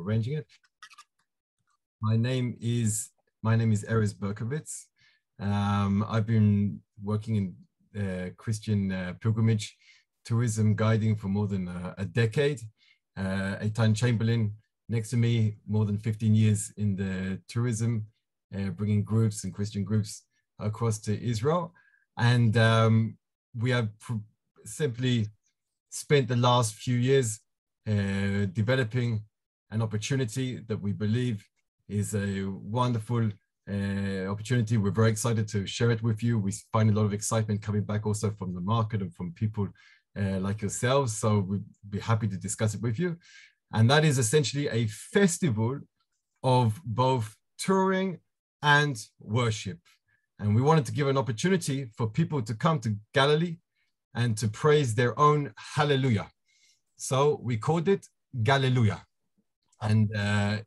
arranging it. My name is Erez Berkovitz. I've been working in Christian pilgrimage tourism guiding for more than a decade. Eitan Chamberlain next to me, more than 15 years in the tourism, bringing groups and Christian groups across to Israel. And we have simply spent the last few years developing an opportunity that we believe is a wonderful opportunity. We're very excited to share it with you. We find a lot of excitement coming back also from the market and from people like yourselves. So we'd be happy to discuss it with you. And that is essentially a festival of both touring and worship. And we wanted to give an opportunity for people to come to Galilee and to praise their own hallelujah. So we called it Gallelujah. And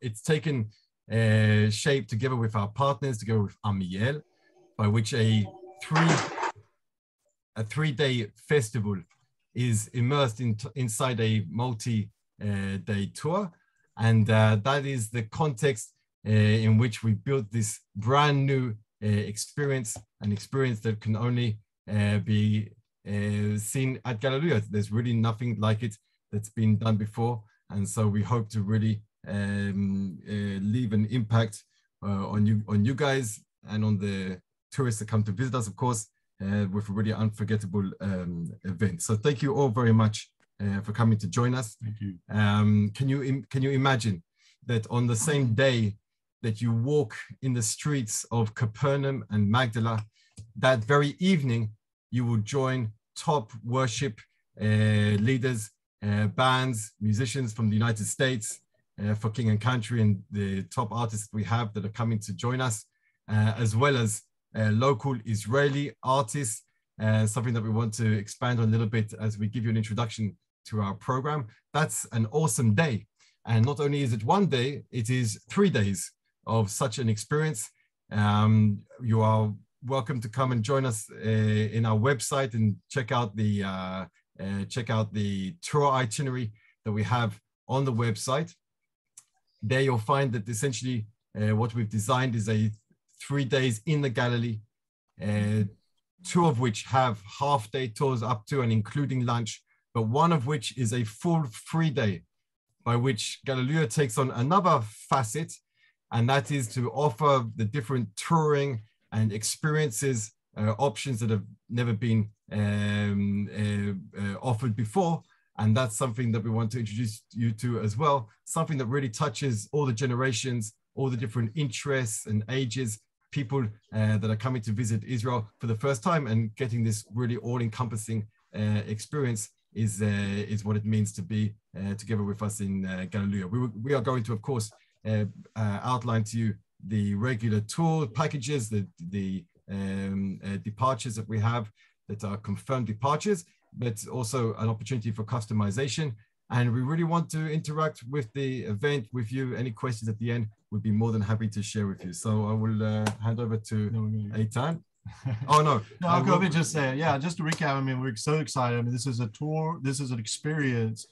it's taken shape together with our partners, together with Amiel, by which a three-day festival is immersed inside a multi-day tour. And that is the context in which we built this brand new experience, an experience that can only be seen at Gallelujah. There's really nothing like it that's been done before. And so we hope to really leave an impact on you guys and on the tourists that come to visit us, of course, with a really unforgettable event. So thank you all very much for coming to join us. Thank you. Can you imagine that on the same day that you walk in the streets of Capernaum and Magdala, that very evening you will join top worship leaders, bands, musicians from the United States, for King and Country, and the top artists we have that are coming to join us, as well as local Israeli artists, something that we want to expand on a little bit as we give you an introduction to our program. That's an awesome day. And not only is it one day, it is 3 days of such an experience. You are welcome to come and join us in our website and check out the tour itinerary that we have on the website. There you'll find that essentially what we've designed is a 3 days in the Galilee, 2 of which have half-day tours up to and including lunch, but 1 of which is a full 3 day, by which Gallelujah takes on another facet, and that is to offer the different touring and experiences, options that have never been offered before. And that's something that we want to introduce you to as well, something that really touches all the generations, all the different interests and ages, people that are coming to visit Israel for the first time, and getting this really all-encompassing experience is what it means to be together with us in Gallelujah. We are going to, of course, outline to you the regular tour packages, the departures that we have that are confirmed departures, but also an opportunity for customization. And we really want to interact with the event with you. Any questions at the end, we'd be more than happy to share with you. So I will hand over to Eitan. Oh, no. No, I'll go ahead and just say, yeah, just to recap, I mean, we're so excited. I mean, this is a tour, this is an experience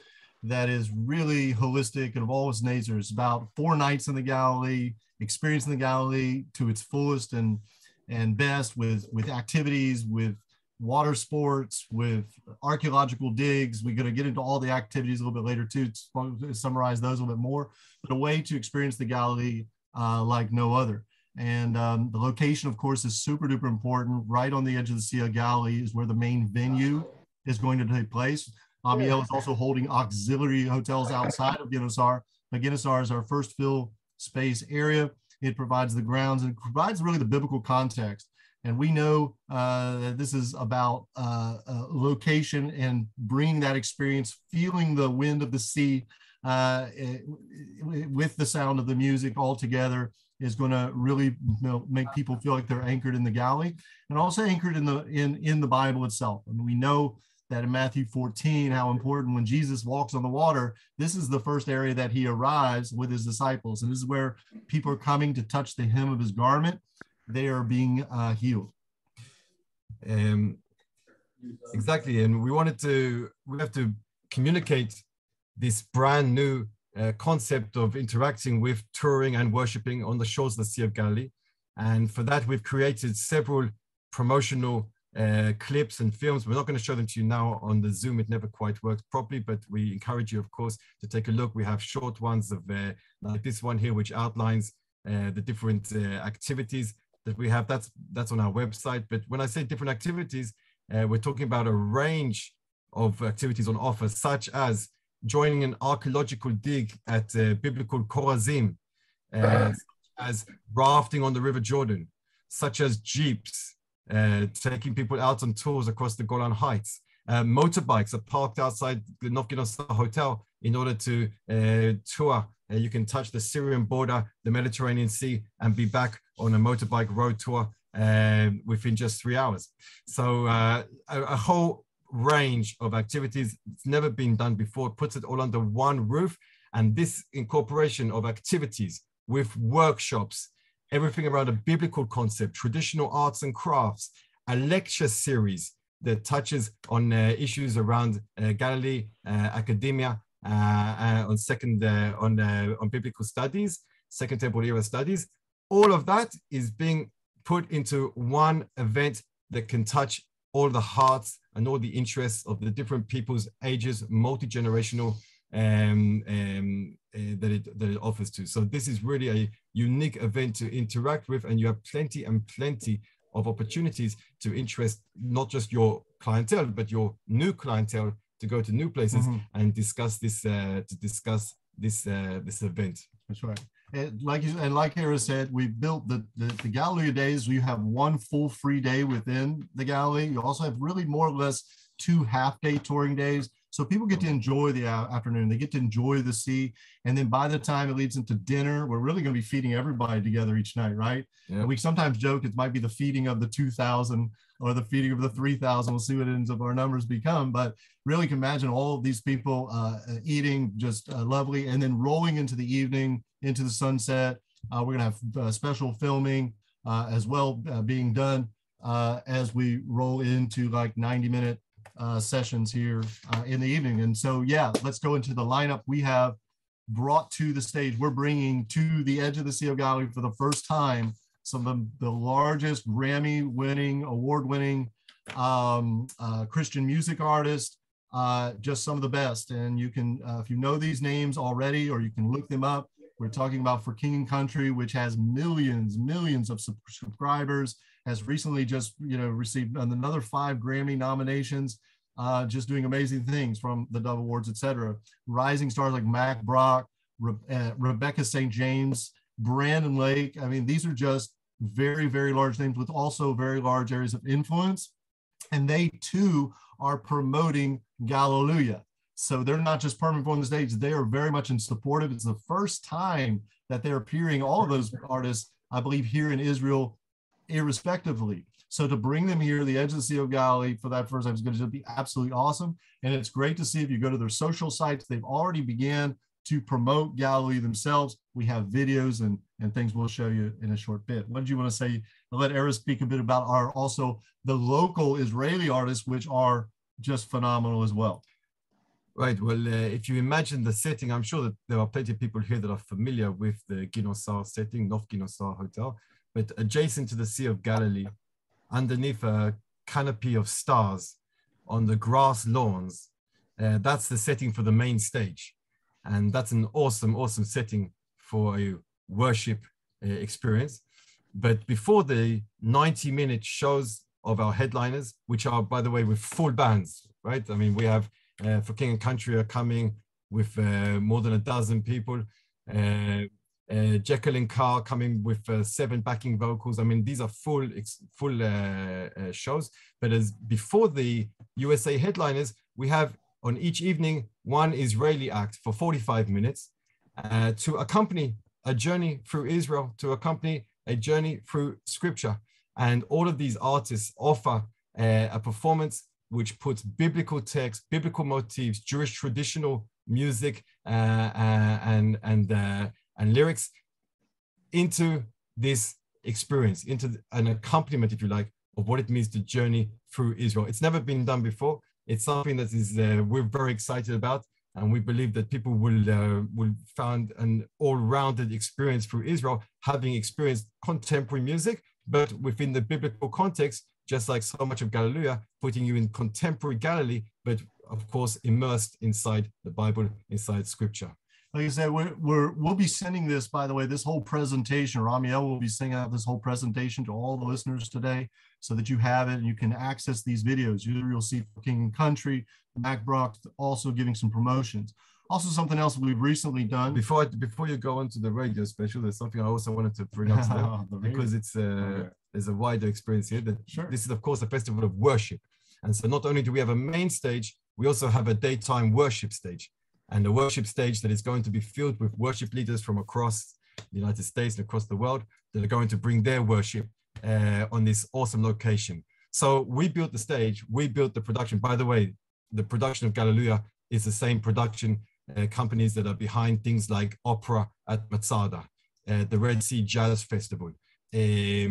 that is really holistic and of all its nature. It's about 4 nights in the Galilee, experiencing the Galilee to its fullest and best, with activities, with water sports, with archaeological digs. We're going to get into all the activities a little bit later too, to summarize those a little bit more, but a way to experience the Galilee like no other. And the location, of course, is super duper important. Right on the edge of the Sea of Galilee is where the main venue is going to take place. Amiel is also holding auxiliary hotels outside of Ginosar, but Ginosar is our first fill space area. It provides the grounds and it provides really the biblical context. And we know that this is about location and bringing that experience, feeling the wind of the sea with the sound of the music all together is going to really make people feel like they're anchored in the Galilee and also anchored in the Bible itself. And we know that in Matthew 14, how important when Jesus walks on the water, this is the first area that he arrives with his disciples. And this is where people are coming to touch the hem of his garment. They are being healed. Exactly. And we have to communicate this brand new concept of interacting with, touring and worshiping on the shores of the Sea of Galilee. And for that, we've created several promotional clips and films. We're not going to show them to you now on the Zoom. It never quite works properly, but we encourage you, of course, to take a look. We have short ones of like this one here, which outlines the different activities that we have. That's on our website. But when I say different activities, we're talking about a range of activities on offer, such as joining an archaeological dig at biblical Chorazim, as rafting on the River Jordan, such as jeeps, taking people out on tours across the Golan Heights. Motorbikes are parked outside the Nov Ginosar Hotel in order to tour. You can touch the Syrian border, the Mediterranean Sea, and be back on a motorbike road tour within just 3 hours. So a whole range of activities. It's never been done before. It puts it all under one roof. And this incorporation of activities with workshops, everything around a biblical concept, traditional arts and crafts, a lecture series that touches on issues around Galilee, academia, on biblical studies, Second Temple era studies. All of that is being put into one event that can touch all the hearts and all the interests of the different people's ages, multi-generational that it offers to. So this is really a unique event to interact with, and you have plenty and plenty of opportunities to interest not just your clientele, but your new clientele to go to new places and discuss this this event. That's right. And like Era said, we built the Galilee days. You have one full free day within the Galilee. You also have really more or less 2 half-day touring days. So people get to enjoy the afternoon. They get to enjoy the sea. And then by the time it leads into dinner, we're really going to be feeding everybody together each night, right? Yeah. And we sometimes joke it might be the feeding of the 2,000 or the feeding of the 3,000. We'll see what ends up our numbers become. But really can imagine all of these people eating just lovely, and then rolling into the evening, into the sunset. We're going to have special filming as well being done as we roll into like 90-minute sessions here in the evening. And so, yeah, let's go into the lineup we have brought to the stage. We're bringing to the edge of the Sea of Galilee for the first time some of the largest Grammy-winning, award-winning Christian music artists, just some of the best. And you can, if you know these names already, or you can look them up. We're talking about For King and Country, which has millions of subscribers, has recently just received another 5 Grammy nominations, just doing amazing things from the Dove Awards, etc. Rising stars like Mac Brock, Rebecca St. James, Brandon Lake. I mean, these are just very, very large names with also very large areas of influence. And they too are promoting Gallelujah. So they're not just permanent on the stage, they are very much in support of it. It's the first time that they're appearing, all of those artists, I believe, here in Israel, irrespectively. So to bring them here, the edge of the Sea of Galilee, for that first time is going to be absolutely awesome. And it's great to see if you go to their social sites, they've already began to promote Galilee themselves. We have videos and things we'll show you in a short bit. What did you want to say? I'll let Era speak a bit about also the local Israeli artists, which are just phenomenal as well. Right. Well, if you imagine the setting, I'm sure that there are plenty of people here that are familiar with the Ginosar setting, Nov Ginosar Hotel, but adjacent to the Sea of Galilee, underneath a canopy of stars on the grass lawns, that's the setting for the main stage. And that's an awesome setting for a worship experience. But before the 90-minute shows of our headliners, which are, by the way, with full bands, right? I mean, we have For King and Country are coming with more than a dozen people. Jekyll and Carr coming with 7 backing vocals. I mean, these are full shows. But as before the USA headliners, we have on each evening 1 Israeli act for 45 minutes to accompany a journey through Israel, to accompany a journey through Scripture. And all of these artists offer a performance which puts biblical text, biblical motifs, Jewish traditional music and lyrics into this experience, into an accompaniment, if you like, of what it means to journey through Israel. It's never been done before. It's something that is we're very excited about. And we believe that people will find an all-rounded experience through Israel, having experienced contemporary music, but within the biblical context, just like so much of Gallelujah, putting you in contemporary Galilee, but of course, immersed inside the Bible, inside scripture. Like I said, we'll be sending this, by the way, this whole presentation, or Amiel will be sending out this whole presentation to all the listeners today so that you have it and you can access these videos. You'll see King and Country, Mac Brock also giving some promotions. Also, something else we've recently done. Before you go on to the radio special, there's something I also wanted to bring up to them because it's there's a wider experience here. That This is, of course, a festival of worship. And so not only do we have a main stage, we also have a daytime worship stage. And a worship stage that is going to be filled with worship leaders from across the United States and across the world that are going to bring their worship on this awesome location. So we built the stage, we built the production. By the way, the production of Gallelujah is the same production companies that are behind things like Opera at Masada, the Red Sea Jazz Festival, Miss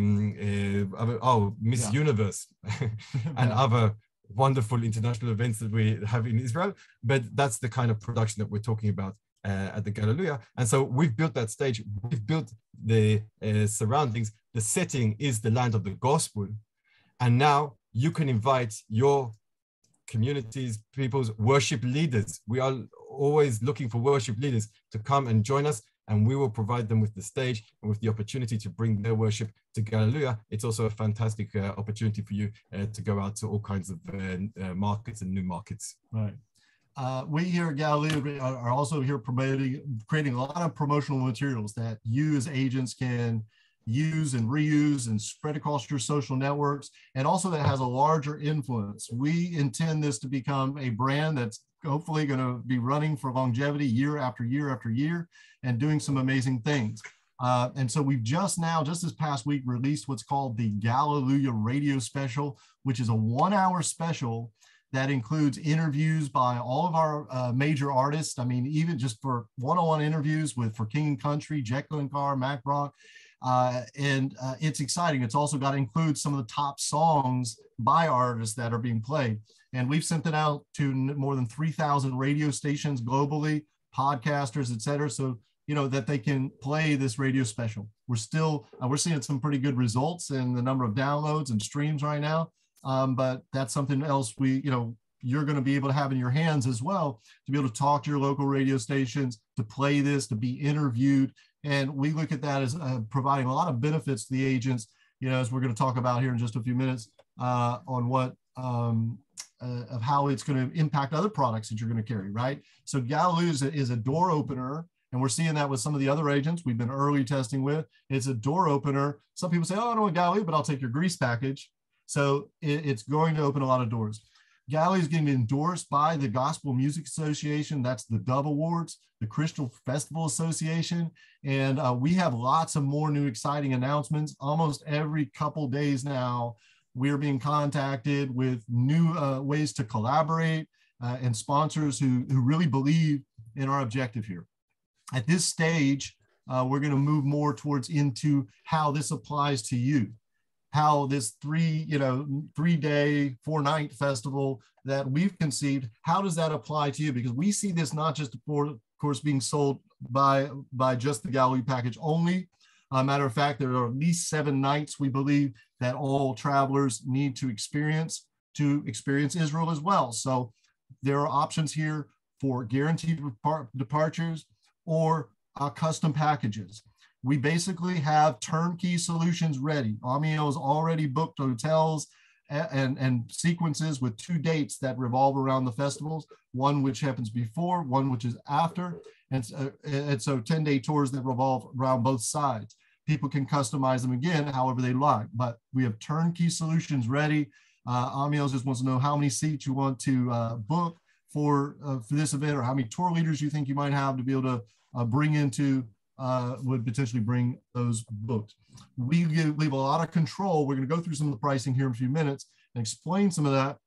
Universe, and other wonderful international events that we have in Israel. But that's the kind of production that we're talking about at the Gallelujah. And so we've built that stage, we've built the surroundings. The setting is the land of the gospel. And now you can invite your communities, people's worship leaders. We are always looking for worship leaders to come and join us, and we will provide them with the stage and with the opportunity to bring their worship to Gallelujah. It's also a fantastic opportunity for you to go out to all kinds of markets and new markets. Right. We here at Gallelujah are also here creating a lot of promotional materials that you as agents can use and reuse and spread across your social networks, and also that has a larger influence. We intend this to become a brand that's hopefully going to be running for longevity year after year after year and doing some amazing things. And so we've just this past week, released what's called the Gallelujah Radio Special, which is a 1-hour special that includes interviews by all of our major artists. I mean, even just for one-on-one interviews for King and Country, Jekyll and Carr, Mac Brock. It's exciting. It's also got to include some of the top songs by artists that are being played. And we've sent it out to more than 3,000 radio stations globally, podcasters, et cetera. So, you know, that they can play this radio special. We're seeing some pretty good results in the number of downloads and streams right now. But that's something else you're going to be able to have in your hands as well, to be able to talk to your local radio stations, to play this, to be interviewed. And we look at that as providing a lot of benefits to the agents, as we're going to talk about here in just a few minutes, on what of how it's going to impact other products that you're going to carry, right? So Gallelujah is a door opener, and we're seeing that with some of the other agents we've been early testing with. It's a door opener. Some people say, oh, I don't want Gallelujah, but I'll take your grease package. So it's going to open a lot of doors. Gallelujah is getting endorsed by the Gospel Music Association. That's the Dove Awards, the Crystal Festival Association. And we have lots of more new exciting announcements. Almost every couple days now, we're being contacted with new ways to collaborate and sponsors who really believe in our objective here. At this stage, we're going to move more into how this applies to you. How this 3-day, 4-night festival that we've conceived, how does that apply to you? Because we see this not just for, of course, being sold by just the Gallelujah package only. Matter of fact, there are at least 7 nights we believe that all travelers need to experience Israel as well. So there are options here for guaranteed departures or custom packages. We basically have turnkey solutions ready. Amiel has already booked hotels and sequences with 2 dates that revolve around the festivals, one which happens before, one which is after. And so 10-day tours that revolve around both sides. People can customize them again, however they like, but we have turnkey solutions ready. Amiel just wants to know how many seats you want to book for this event, or how many tour leaders you think you might have to be able to bring into would potentially bring those booked. We leave a lot of control. We're going to go through some of the pricing here in a few minutes and explain some of that,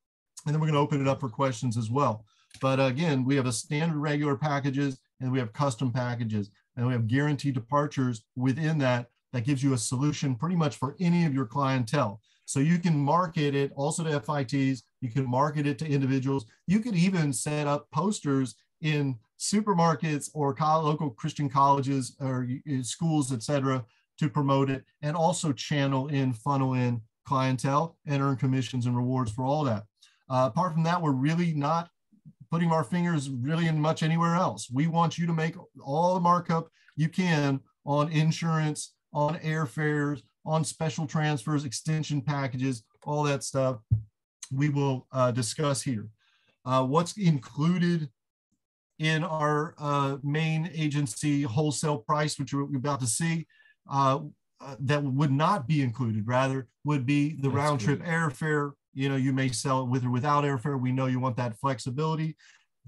and then we're going to open it up for questions as well. But again, we have a standard regular packages, and we have custom packages, and we have guaranteed departures within that gives you a solution pretty much for any of your clientele. So you can market it also to FITs, you can market it to individuals, you could even set up posters in supermarkets or local Christian colleges or schools, etc., to promote it, and also funnel in clientele and earn commissions and rewards for all that. Apart from that, we're really not putting our fingers really in much anywhere else. We want you to make all the markup you can on insurance, on airfares, on special transfers, extension packages, all that stuff we will discuss here. What's included in our main agency wholesale price, which we're about to see, that would not be included, rather would be the round trip airfare. You know, you may sell it with or without airfare. We know you want that flexibility.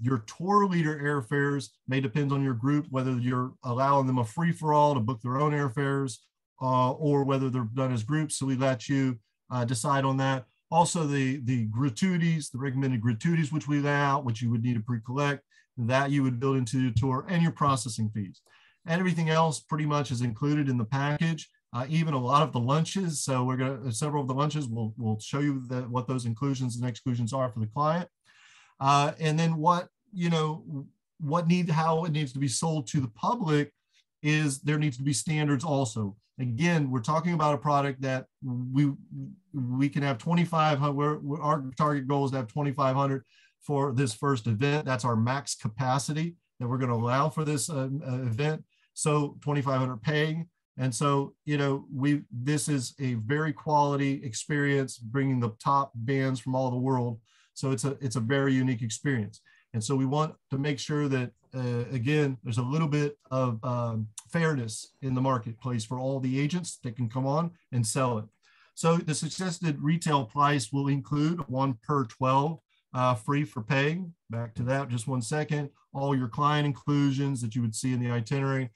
Your tour leader airfares may depend on your group, whether you're allowing them a free-for-all to book their own airfares or whether they're done as groups. So we let you decide on that. Also, the gratuities, the recommended gratuities, which we lay out, which you would need to pre-collect, that you would build into your tour, and your processing fees. And everything else pretty much is included in the package, even a lot of the lunches. So we're going to, several of the lunches, we'll show you what those inclusions and exclusions are for the client. And then how it needs to be sold to the public is there needs to be standards also. Again, we're talking about a product that we can have 2,500. Our target goal is to have 2,500 for this first event. That's our max capacity that we're going to allow for this event. So 2,500 paying. And so, this is a very quality experience, bringing the top bands from all the world. So it's a very unique experience. And so we want to make sure that, again, there's a little bit of fairness in the marketplace for all the agents that can come on and sell it. So the suggested retail price will include 1 per 12 free for paying. Back to that, just 1 second. All your client inclusions that you would see in the itinerary.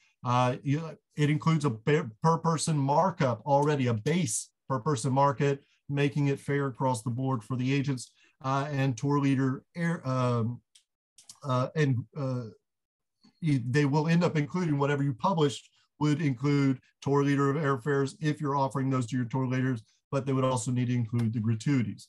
It includes a per person markup already, a base per person market, making it fair across the board for the agents and tour leader they will end up including whatever you published would include tour leader of airfares if you're offering those to your tour leaders, but they would also need to include the gratuities.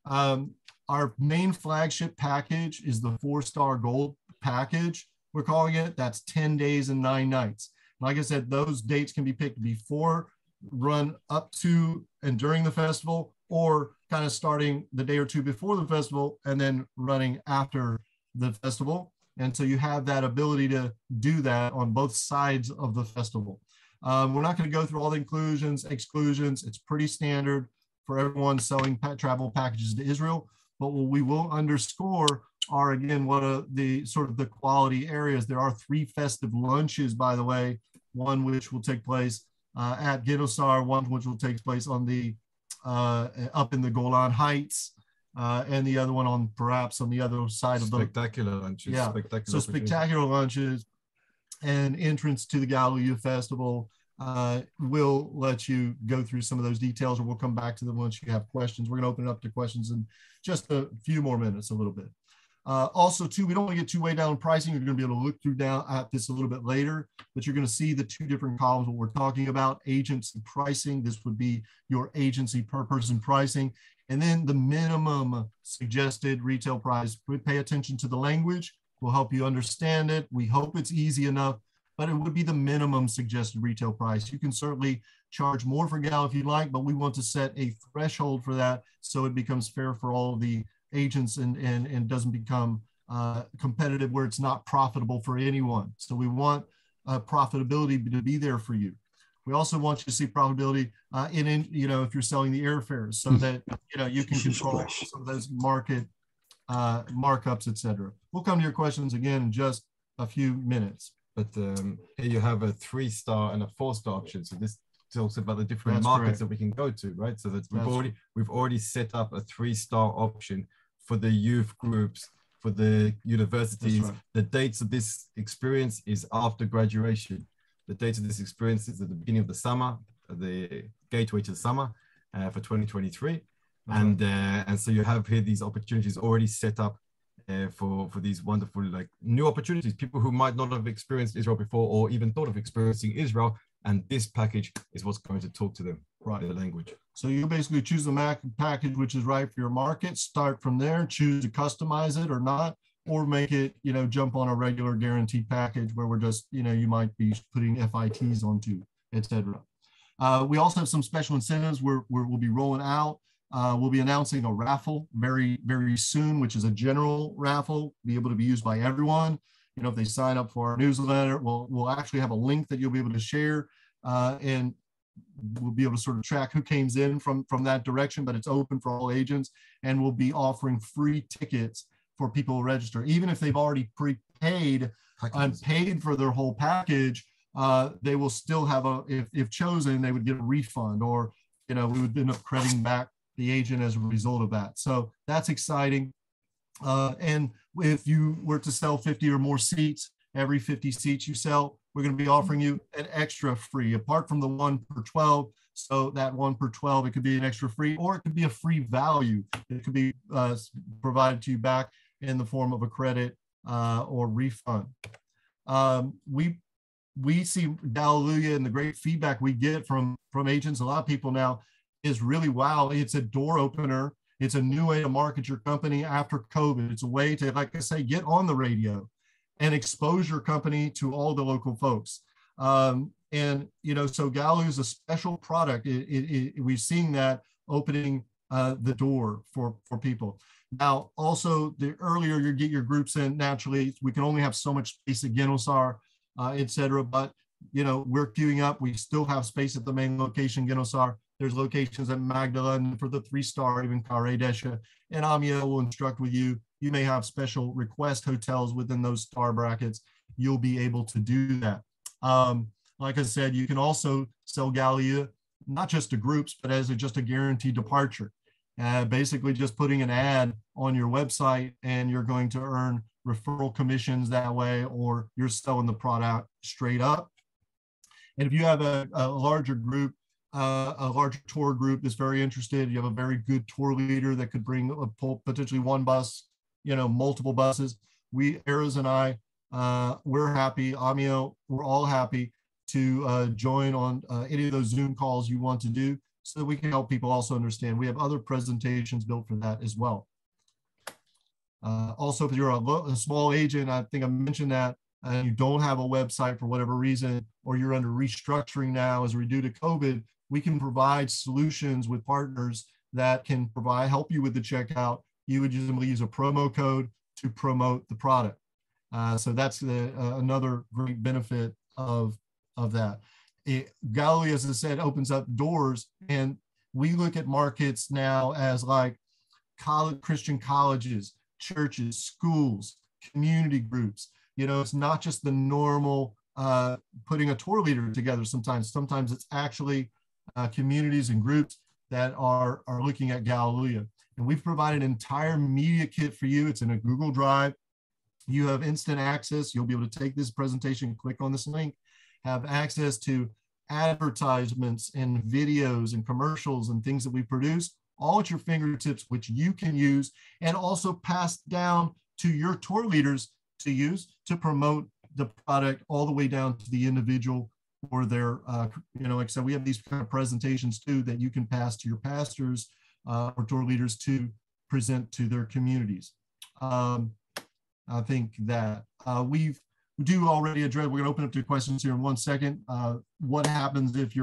Our main flagship package is the 4-star gold package, we're calling it. That's 10 days and 9 nights. Like I said, those dates can be picked before, run up to and during the festival, or kind of starting the day or two before the festival and then running after the festival. And so you have that ability to do that on both sides of the festival. We're not going to go through all the inclusions, exclusions. It's pretty standard for everyone selling travel packages to Israel. But what we will underscore are, again, what are the sort of the quality areas. There are 3 festive lunches, by the way, one which will take place at Gallelujah, one which will take place on the up in the Golan Heights, and the other one perhaps on the other side of the spectacular lunches. Yeah, so spectacular lunches and entrance to the Gallelujah Festival. We'll let you go through some of those details, or we'll come back to them once you have questions. We're going to open it up to questions in just a few more minutes, a little bit. Also, too, we don't want to get too way down in pricing. You're going to be able to look through at this a little bit later, but you're going to see the 2 different columns. What we're talking about, agency pricing. This would be your agency per person pricing. And then the minimum suggested retail price. Pay attention to the language. We'll help you understand it. We hope it's easy enough, but it would be the minimum suggested retail price. You can certainly charge more for Gal if you'd like, but we want to set a threshold for that so it becomes fair for all of the agents and doesn't become competitive where it's not profitable for anyone. So we want profitability to be there for you. We also want you to see profitability if you're selling the airfares, so that you can control some of those market markups, etc. We'll come to your questions again in just a few minutes. But here you have a 3-star and a 4-star option. So this talks about the different markets that we can go to, right? So that we've already set up a 3-star option for the youth groups, for the universities. Right. The dates of this experience is after graduation. The date of this experience is at the beginning of the summer, the gateway to the summer for 2023. And so you have here these opportunities already set up for these wonderful new opportunities, people who might not have experienced Israel before or even thought of experiencing Israel. And this package is what's going to talk to them, right? The language. So you basically choose the package which is right for your market, start from there, choose to customize it or not. or make it, jump on a regular guaranteed package where we're just, you might be putting FITs onto, etc. We also have some special incentives we'll be rolling out. We'll be announcing a raffle very, very soon, which is a general raffle, be able to be used by everyone. If they sign up for our newsletter, we'll actually have a link that you'll be able to share, and we'll be able to sort of track who came in from that direction, but it's open for all agents, and we'll be offering free tickets for people to register. Even if they've already prepaid and paid for their whole package, they will still have if chosen, they would get a refund, or, we would end up crediting back the agent as a result of that. So that's exciting. And if you were to sell 50 or more seats, every 50 seats you sell, we're going to be offering you an extra free, apart from the 1 per 12. So that 1 per 12, it could be an extra free, or it could be a free value. It could be provided to you back in the form of a credit or refund. We see Gallelujah, and the great feedback we get from agents, a lot of people now, is really, wow, it's a door opener. It's a new way to market your company after COVID. It's a way to, like I say, get on the radio and expose your company to all the local folks. So Gallelujah is a special product. We've seen that opening the door for people. Now, also, the earlier you get your groups in, naturally, we can only have so much space at Ginosar, et cetera. But, we're queuing up. We still have space at the main location, Ginosar. There's locations at Magdala, and for the 3-star, even Karedesha, and Amiel will instruct with you. You may have special request hotels within those star brackets. You'll be able to do that. Like I said, you can also sell Gallelujah, not just to groups, but as just a guaranteed departure. Basically just putting an ad on your website, and you're going to earn referral commissions that way, or you're selling the product straight up. And if you have a larger group, a large tour group that's very interested, you have a very good tour leader that could bring potentially one bus, multiple buses. Eras and I, we're happy. Amiel, we're all happy to join on any of those Zoom calls you want to do, so that we can help people also understand. We have other presentations built for that as well. Also, if you're a small agent, I think I mentioned that, and you don't have a website for whatever reason, or you're under restructuring now as we're due to COVID, we can provide solutions with partners that can help you with the checkout. You would usually use a promo code to promote the product. So that's another great benefit of that. Galilee, as I said, opens up doors, and we look at markets now as like Christian colleges, churches, schools, community groups. It's not just the normal putting a tour leader together. Sometimes it's actually communities and groups that are looking at Gallelujah. And we've provided an entire media kit for you. It's in a Google Drive. You have instant access. You'll be able to take this presentation, click on this link, have access to advertisements and videos and commercials and things that we produce, all at your fingertips, which you can use and also pass down to your tour leaders to use to promote the product all the way down to the individual or their, like I said, we have these kind of presentations too that you can pass to your pastors or tour leaders to present to their communities. I think that we do already address, we're going to open up to questions here in 1 second. What happens if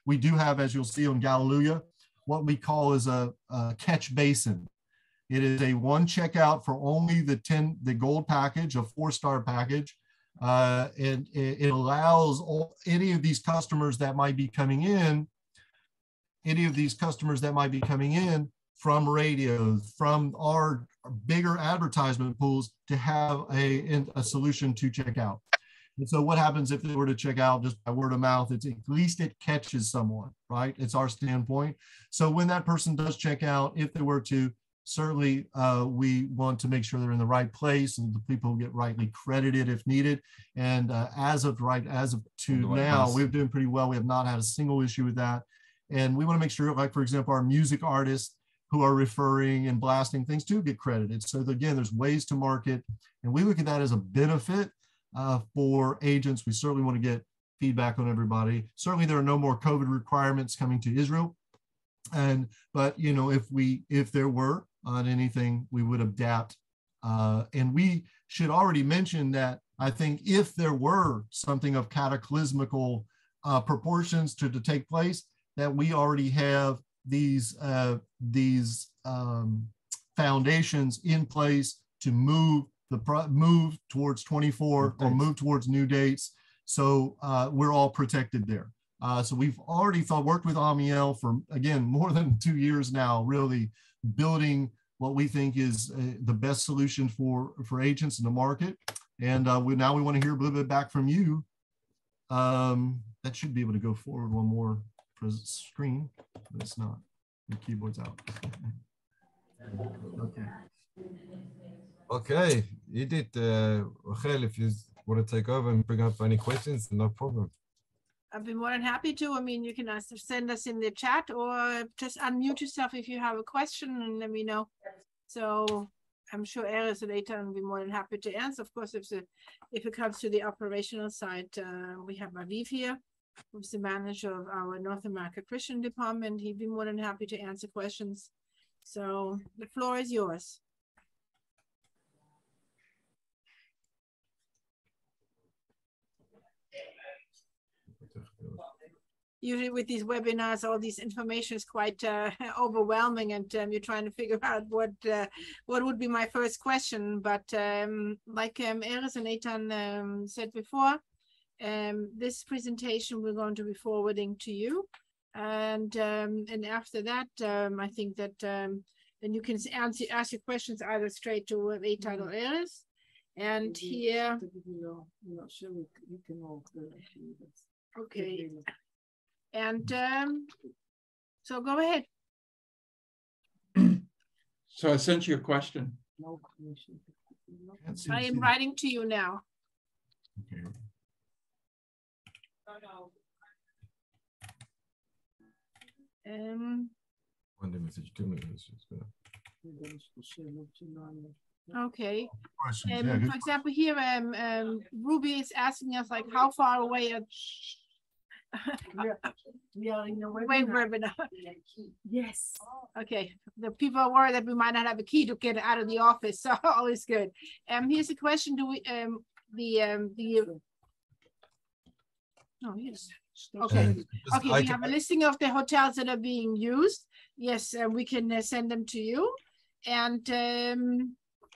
we do have, as you'll see on Gallelujah, what we call is a catch basin. It is a one checkout for only the gold package, a 4-star package. And it allows any of these customers that might be coming in, from radios, from our bigger advertisement pools, to have a solution to check out. And so what happens if they were to check out just by word of mouth? It's at least it catches someone, right? It's our standpoint. So when that person does check out, if they were to, certainly we want to make sure they're in the right place and the people get rightly credited if needed. And as of now, we're doing pretty well. We have not had a single issue with that. And we want to make sure, like, for example, our music artists who are referring and blasting things to get credited. So again, there's ways to market, and we look at that as a benefit for agents. We certainly want to get feedback on everybody. Certainly there are no more COVID requirements coming to Israel. But if there were on anything, we would adapt And we should already mention that I think if there were something of cataclysmical proportions to take place, that we already have these foundations in place to move towards 24 or move towards new dates. So we're all protected there. So we've already worked with Amiel for, again, more than 2 years now, really building what we think is the best solution for agents in the market. And now we want to hear a little bit back from you. That should be able to go forward one more screen, but it's not. The keyboard's out. Okay. Okay, Edith, Rachel, if you want to take over and bring up any questions, no problem. I'd be more than happy to. I mean, you can send us in the chat or just unmute yourself if you have a question and let me know. So I'm sure Eris later will be more than happy to answer. Of course, if it comes to the operational side, we have Aviv here, who's the manager of our North America Christian department. He'd be more than happy to answer questions. So the floor is yours. Usually with these webinars, all this information is quite overwhelming, and you're trying to figure out what would be my first question. But like Eris and Eitan said before, this presentation we're going to be forwarding to you, and after that, I think that then you can ask your questions either straight to Eitan or Eris. And here, I'm not sure you can all. Okay. And so go ahead. So I sent you a question. I am writing to you now. Okay. Okay. Yeah, for example, here Ruby is asking us like how far away we are in the webinar. Yes. Okay. The people are worried that we might not have a key to get out of the office, so all is good. Here's a question: do we Oh yes. Okay. Okay. We have a listing of the hotels that are being used. Yes, we can send them to you. And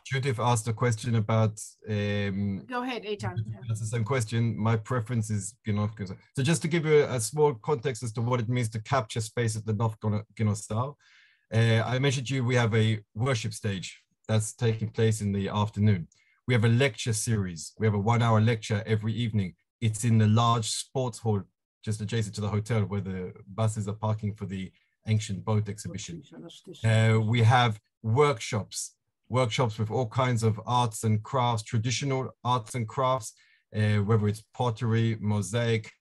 Judith asked a question about. Go ahead, Eitan. That's the same question. My preference is Ginov. So just to give you a small context as to what it means to capture space at the Nof Ginostar, I mentioned to you we have a worship stage that's taking place in the afternoon. We have a lecture series. We have a 1-hour lecture every evening. It's in the large sports hall just adjacent to the hotel where the buses are parking for the ancient boat exhibition. We have workshops with all kinds of arts and crafts, traditional arts and crafts, whether it's pottery, mosaic,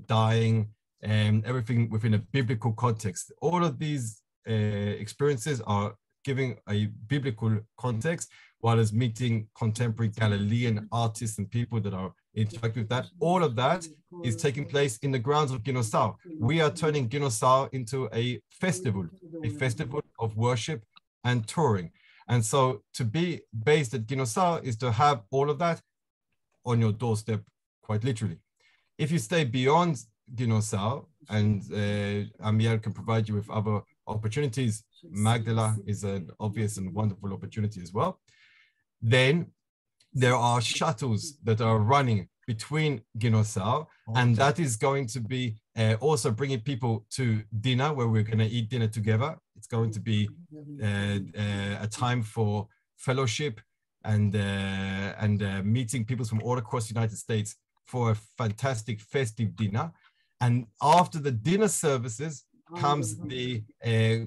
dyeing, and everything within a biblical context. All of these experiences are giving a biblical context, while as meeting contemporary Galilean artists and people that are interacting with that. All of that is taking place in the grounds of Ginostar. We are turning Ginostar into a festival of worship and touring. And so to be based at Ginostar is to have all of that on your doorstep, quite literally. If you stay beyond Ginostar, and Amiel can provide you with other opportunities, Magdala is an obvious and wonderful opportunity as well, then there are shuttles that are running between Ginostar, and that is going to be also bringing people to dinner where we're going to eat dinner together. It's going to be a time for fellowship and meeting people from all across the United States for a fantastic festive dinner. And after the dinner services comes the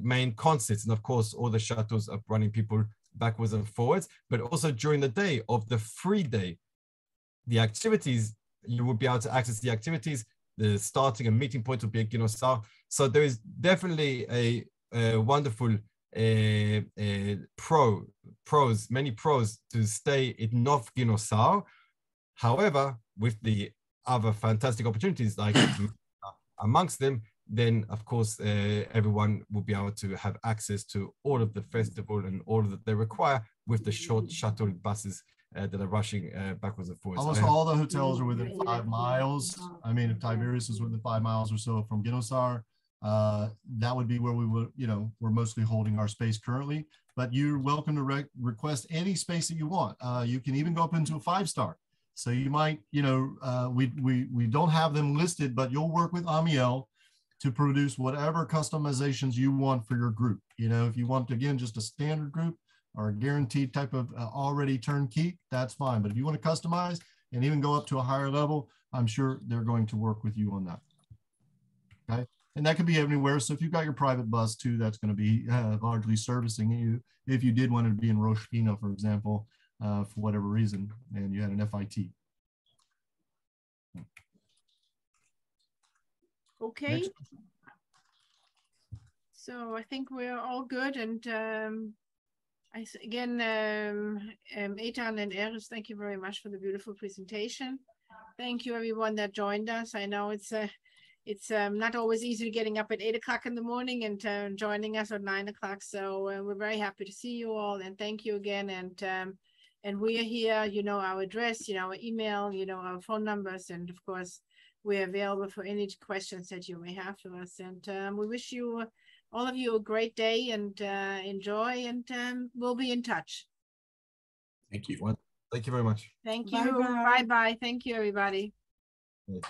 main concerts. And of course, all the shuttles are running people backwards and forwards, but also during the day of the free day, the activities, you will be able to access the activities. The starting and meeting point will be at Ginostar. So there is definitely a wonderful many pros to stay in North Ginostar. However, with the other fantastic opportunities like amongst them, then of course everyone will be able to have access to all of the festival and all that they require with the short shuttle buses that are rushing backwards and forwards. Almost all the hotels are within 5 miles. I mean, if Tiberias is within 5 miles or so from Ginosar, that would be where we would, we're mostly holding our space currently. But you're welcome to request any space that you want. You can even go up into a 5-star. So you might, we don't have them listed, but you'll work with Amiel to produce whatever customizations you want for your group. If you want, again, just a standard group or a guaranteed type of already turnkey, that's fine. But if you want to customize and even go up to a higher level, I'm sure they're going to work with you on that. Okay. And that could be anywhere. So if you've got your private bus too, that's going to be largely servicing you. If you did want to be in Rosh Hashanah, for example, for whatever reason, and you had an FIT. Okay. So I think we're all good. And again, Eitan and Eris, thank you very much for the beautiful presentation. Thank you everyone that joined us. I know it's not always easy getting up at 8 o'clock in the morning and joining us at 9 o'clock. So we're very happy to see you all, and thank you again. And we are here, our address, our email, our phone numbers, and of course, we're available for any questions that you may have to us. And we wish you, all of you, a great day and enjoy, and we'll be in touch. Thank you. Thank you very much. Thank you. Bye-bye. Bye-bye. Thank you, everybody. Yeah.